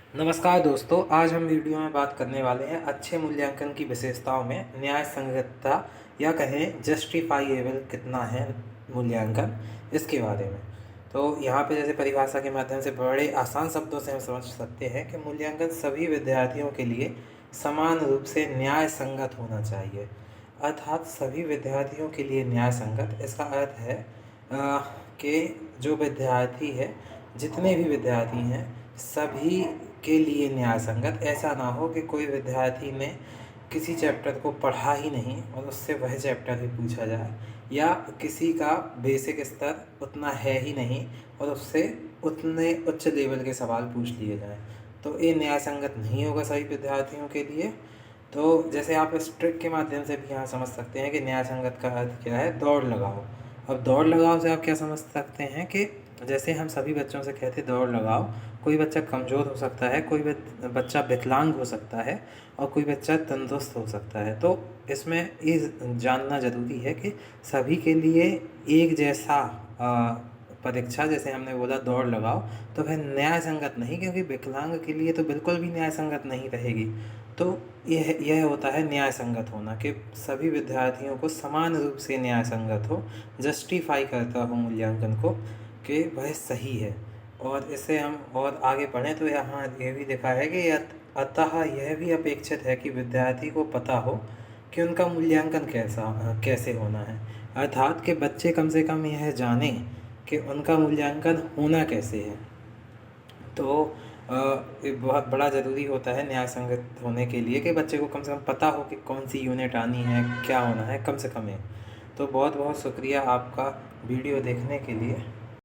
नमस्कार दोस्तों, आज हम वीडियो में बात करने वाले हैं अच्छे मूल्यांकन की विशेषताओं में न्याय संगतता या कहें जस्टिफाइएबल कितना है मूल्यांकन, इसके बारे में। तो यहाँ पे जैसे परिभाषा के माध्यम से बड़े आसान शब्दों से हम समझ सकते हैं कि मूल्यांकन सभी विद्यार्थियों के लिए समान रूप से न्याय संगत होना चाहिए। अर्थात सभी विद्यार्थियों के लिए न्याय संगत, इसका अर्थ है कि जो विद्यार्थी है, जितने भी विद्यार्थी हैं सभी के लिए न्याय संगत। ऐसा ना हो कि कोई विद्यार्थी ने किसी चैप्टर को पढ़ा ही नहीं और उससे वह चैप्टर ही पूछा जाए, या किसी का बेसिक स्तर उतना है ही नहीं और उससे उतने उच्च लेवल के सवाल पूछ लिए जाएं। तो ये न्याय संगत नहीं होगा सभी विद्यार्थियों के लिए। तो जैसे आप इस ट्रिक के माध्यम से भी यहाँ समझ सकते हैं कि न्याय संगत का अर्थ क्या है। दौड़ लगाओ। अब दौड़ लगाओ से आप क्या समझ सकते हैं कि जैसे हम सभी बच्चों से कहते दौड़ लगाओ, कोई बच्चा कमज़ोर हो सकता है, कोई बच्चा विकलांग हो सकता है और कोई बच्चा तंदुरुस्त हो सकता है। तो इसमें ये जानना ज़रूरी है कि सभी के लिए एक जैसा परीक्षा, जैसे हमने बोला दौड़ लगाओ, तो वह न्याय संगत नहीं, क्योंकि विकलांग के लिए तो बिल्कुल भी न्याय संगत नहीं रहेगी। तो यह होता है न्याय संगत होना, कि सभी विद्यार्थियों को समान रूप से न्याय संगत हो, जस्टिफाई करता हो मूल्यांकन को कि वह सही है। और इसे हम और आगे पढ़ें तो यहाँ ये भी लिखा है कि अतः यह भी अपेक्षित है कि विद्यार्थी को पता हो कि उनका मूल्यांकन कैसे होना है। अर्थात कि बच्चे कम से कम यह जानें कि उनका मूल्यांकन होना कैसे है। तो ये बहुत बड़ा ज़रूरी होता है न्याय संगत होने के लिए कि बच्चे को कम से कम पता हो कि कौन सी यूनिट आनी है, क्या होना है, कम से कम है। तो बहुत बहुत शुक्रिया आपका वीडियो देखने के लिए।